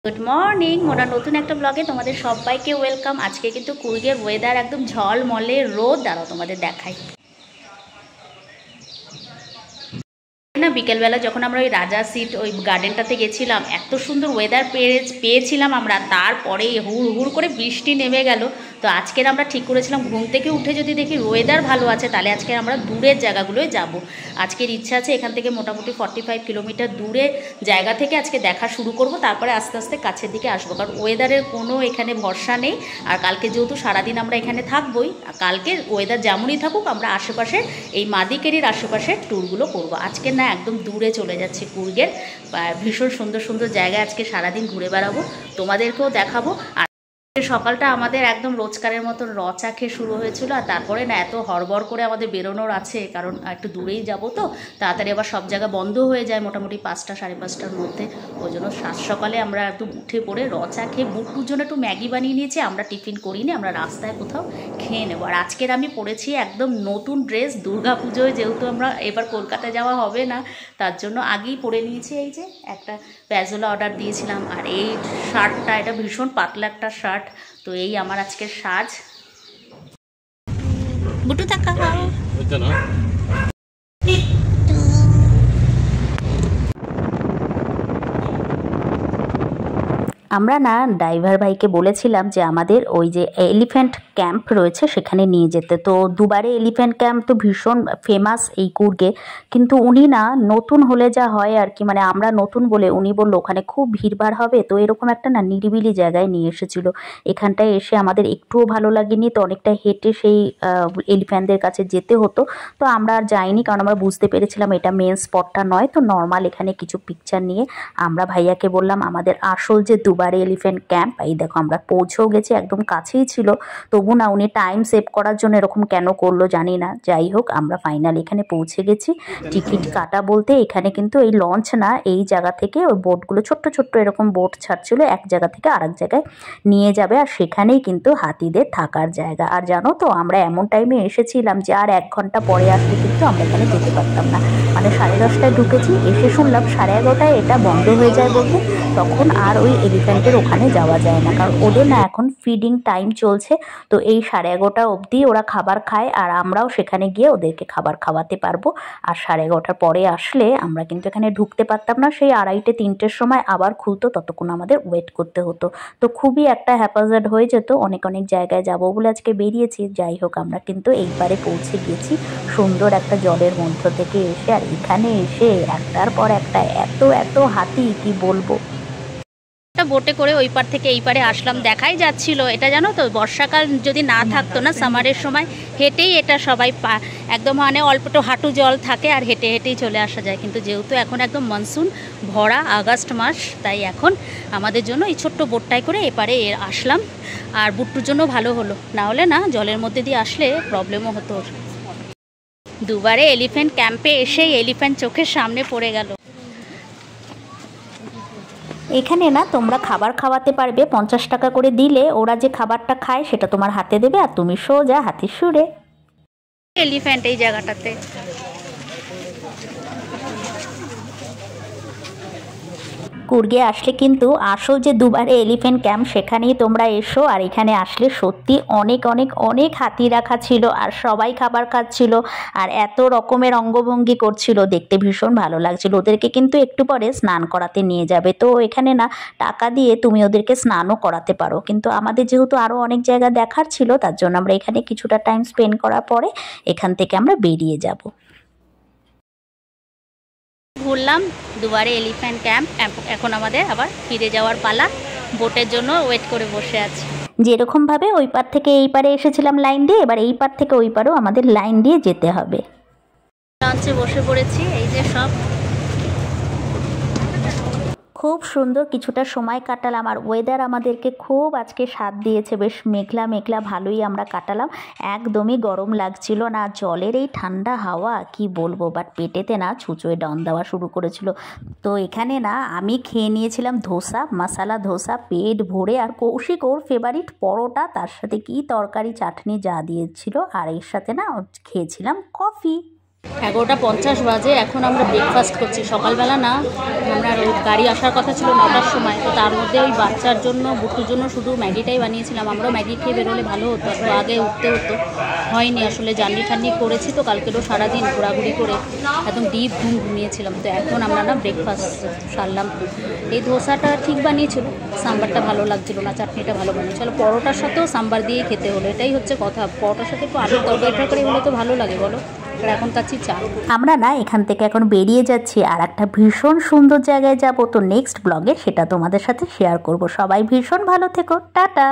Good morning, মোরা নতুন একটা ব্লগে তোমাদের সবাইকে ওয়েলকাম। আজকে কিন্তু কুর্গের ওয়েদার একদম ঝলমলে রোদ, দাঁড়াও তোমাদের দেখাই না। বিকেলবেলা যখন আমরা ওই রাজা সিট ওই গার্ডেনটাতে গেছিলাম, এত সুন্দর ওয়েদার পেয়েছিলাম আমরা, তারপরে হুড় হুড় করে বৃষ্টি নেমে গেল। তো আজকের আমরা ঠিক করেছিলাম ঘুম থেকে উঠে যদি দেখি ওয়েদার ভালো আছে তাহলে আজকে আমরা দূরের জায়গাগুলোয় যাব। আজকের ইচ্ছা আছে এখান থেকে মোটামুটি 45 কিলোমিটার দূরে জায়গা থেকে আজকে দেখা শুরু করব, তারপরে আস্তে আস্তে কাছের দিকে আসবো, কারণ ওয়েদারের কোনো এখানে ভরসা নেই। আর কালকে যেহেতু সারাদিন আমরা এখানে থাকবোই, কালকে ওয়েদার যেমনই থাকুক আমরা আশেপাশে এই মাদিকেরির আশেপাশের ট্যুরগুলো করব। আজকে না একদম দূরে চলে যাচ্ছি কুর্গের, ভীষণ সুন্দর সুন্দর জায়গায় আজকে সারাদিন ঘুরে বেড়াবো, তোমাদেরকেও দেখাবো। আর সকালটা আমাদের একদম রোজকারের মতন চা খেয়ে শুরু হয়েছিল, আর তারপরে না এত হড়বড় করে আমাদের বেরোনোর আছে, কারণ একটু দূরেই যাব, তো তাড়াতাড়ি আবার সব জায়গা বন্ধ হয়ে যায় মোটামুটি 5টা সাড়ে 5টার মধ্যে। ওই জন্য সকালে আমরা একটু উঠে পড়ে চা খেয়ে বুটুর জন্য একটু ম্যাগি বানিয়ে নিয়েছি। আমরা টিফিন করিনি, আমরা রাস্তায় কোথাও খেয়ে নেবো। আর আজকের আমি পরেছি একদম নতুন ড্রেস, দুর্গা পুজোয় যেহেতু আমরা এবার কলকাতায় যাওয়া হবে না, তার জন্য আগেই পরে নিয়েছি। এই যে একটা প্যাজোলা অর্ডার দিয়েছিলাম, আর এই শার্টটা, এটা ভীষণ পাতলা একটা শার্ট। তো এই আমার আজকের সাজ। বুটু তাকাও। আমরা না ড্রাইভার ভাইকে বলেছিলাম যে আমাদের ওই যে এলিফ্যান্ট ক্যাম্প রয়েছে সেখানে নিয়ে যেতে। তো দুবারে এলিফ্যান্ট ক্যাম্প তো ভীষণ ফেমাস এই কুর্গে, কিন্তু উনি না নতুন হলে যা হয় আর কি, মানে আমরা নতুন বলে উনি বললো ওখানে খুব ভিড়ভাড় হবে, তো এরকম একটা না নিরিবিলি জায়গায় নিয়ে এসেছিল। এখানটায় এসে আমাদের একটুও ভালো লাগেনি, তো অনেকটা হেঁটে সেই এলিফ্যান্টদের কাছে যেতে হতো। তো আমরা আর যাইনি, কারণ আমরা বুঝতে পেরেছিলাম এটা মেন স্পটটা নয়। তো নর্মাল এখানে কিছু পিকচার নিয়ে আমরা ভাইয়াকে বললাম আমাদের আসল যে দুবারে এলিফ্যান্ট ক্যাম্প, এই দেখো আমরা পৌঁছেও গেছি, একদম কাছেই ছিল। তবু না উনি টাইম সেভ করার জন্য এরকম কেন করলো জানি না। যাই হোক, আমরা ফাইনাল এখানে পৌঁছে গেছি। টিকিট কাটা বলতে এখানে কিন্তু এই লঞ্চ না, এই জায়গা থেকে ওই বোটগুলো ছোট্ট ছোট্ট এরকম বোট ছাড়ছিল, এক জায়গা থেকে আরেক জায়গায় নিয়ে যাবে, আর সেখানেই কিন্তু হাতিদের থাকার জায়গা। আর জানো তো আমরা এমন টাইমে এসেছিলাম যে আর 1 ঘন্টা পরে আসলে কিন্তু আমরা এখানে যেতে পারতাম না। মানে 10:30টায় ঢুকেছি, এসে শুনলাম 11:30টায় এটা বন্ধ হয়ে যায় বলতে, তখন আর ওই এলিফ্যান্টের ওখানে যাওয়া যায় না, কারণ ওদের না এখন ফিডিং টাইম চলছে। তো এই 11:30 অবধি ওরা খাবার খায়, আর আমরাও সেখানে গিয়ে ওদেরকে খাবার খাওয়াতে পারবো। আর 11:30টার পরে আসলে আমরা কিন্তু এখানে ঢুকতে পারতাম না, সেই 2:30-3টের সময় আবার খুলতো, ততক্ষণ আমাদের ওয়েট করতে হতো। তো খুবই একটা হ্যাপাজার্ড হয়ে যেত। অনেক অনেক জায়গায় যাবো বলে আজকে বেরিয়েছি। যাই হোক, আমরা কিন্তু এইবারে পৌঁছে গেছি সুন্দর একটা জলের মধ্য থেকে এসে। আর এখানে এসে একটার পর একটা এত এত হাতি, কি বলবো। একটা বোটে করে ওই পার থেকে এই পারে আসলাম, দেখাই যাচ্ছিল এটা, জানো তো বর্ষাকাল যদি না থাকতো না, সামারের সময় হেঁটেই এটা সবাই একদম মানে অল্প একটু হাঁটু জল থাকে আর হেঁটে হেঁটেই চলে আসা যায়। কিন্তু যেহেতু এখন একদম মনসুন ভরা আগস্ট মাস, তাই এখন আমাদের জন্য এই ছোট্ট বোটটায় করে এপারে আসলাম। আর বুট্টুর জন্য ভালো হলো, না হলে না জলের মধ্যে দিয়ে আসলে প্রবলেমও হতো। দুবারে এলিফ্যান্ট ক্যাম্পে এসেই এলিফ্যান্ট চোখের সামনে পড়ে গেল। এখানে না তোমরা খাবার খাওয়াতে পারবে, 50 টাকা করে দিলে ওরা যে খাবারটা খায় সেটা তোমার হাতে দেবে, আর তুমি সোজা হাতির সুরে। এলিফ্যান্ট এই জায়গাটাতে কুর্গে আসলে কিন্তু আসল যে দুবারে এলিফ্যান্ট ক্যাম্প সেখানেই তোমরা এসো। আর এখানে আসলে সত্যি অনেক অনেক অনেক হাতি রাখা ছিল, আর সবাই খাবার খাচ্ছিল, আর এত রকমের অঙ্গভঙ্গি করছিল, দেখতে ভীষণ ভালো লাগছিল। ওদেরকে কিন্তু একটু পরে স্নান করাতে নিয়ে যাবে, তো এখানে না টাকা দিয়ে তুমি ওদেরকে স্নানও করাতে পারো। কিন্তু আমাদের যেহেতু আরও অনেক জায়গা দেখার ছিল, তার জন্য আমরা এখানে কিছুটা টাইম স্পেন্ড করার পরে এখান থেকে আমরা বেরিয়ে যাব। ঘুরলাম দুবারে এলিফ্যান্ট ক্যাম্প, এখন আমাদের আবার ফিরে যাওয়ার পালা। বোটের জন্য ওয়েট করে বসে আছি। যেরকমভাবে ওই পার থেকে এই পারে এসেছিলাম লাইন দিয়ে, এবার এই পার থেকে ওই পারেও আমাদের লাইন দিয়ে যেতে হবে। লঞ্চে বসে পড়েছি, এই যে সব খুব সুন্দর কিছুটা সময় কাটালাম। আর ওয়েদার আমাদেরকে খুব আজকে সাথ দিয়েছে, বেশ মেঘলা মেঘলা, ভালোই আমরা কাটালাম। একদমই গরম লাগছিল না, জলের এই ঠান্ডা হাওয়া কি বলবো, বাট পেটেতে না ছুঁচোয় ডন দেওয়া শুরু করেছিল। তো এখানে না আমি খেয়ে নিয়েছিলাম ধোসা, মশালা ধোসা পেট ভরে, আর কৌশিক ওর ফেভারিট পরোটা, তার সাথে কি তরকারি চাটনি যা দিয়েছিল, আর এর সাথে না খেয়েছিলাম কফি। 11:50 বাজে, এখন আমরা ব্রেকফাস্ট করছি। সকালবেলা না, আমরা গাড়ি আসার কথা ছিল 9টার সময়, তো তার মধ্যে ওই বাচ্চার জন্য বুটুর জন্য শুধু ম্যাগিটাই বানিয়েছিলাম। আমরাও ম্যাগি খেয়ে বেরোলে ভালো হতো, একটু আগে উঠতে হতো, হয়নি আসলে। জার্নি টার্নি করেছি তো, কালকেরও সারাদিন ঘোরাঘুরি করে একদম ডিপ ঘুমিয়েছিলাম। তো এখন আমরা না ব্রেকফাস্ট সারলাম। এই ধোসাটা ঠিক বানিয়েছিল, সাম্বারটা ভালো লাগছিল না, চাটনিটা ভালো বানিয়েছিল। পরোটার সাথেও সাম্বার দিয়েই খেতে হলো, এটাই হচ্ছে কথা। পরোটার সাথে একটু আলুর তরকারি হলে তো ভালো লাগে বলো। এখন কাছি চা। আমরা না এখান থেকে এখন বেরিয়ে যাচ্ছি, আর একটা ভীষণ সুন্দর জায়গায় যাব। তো নেক্সট ব্লগে সেটা তোমাদের সাথে শেয়ার করব। সবাই ভীষণ ভালো থেকো, টাটা।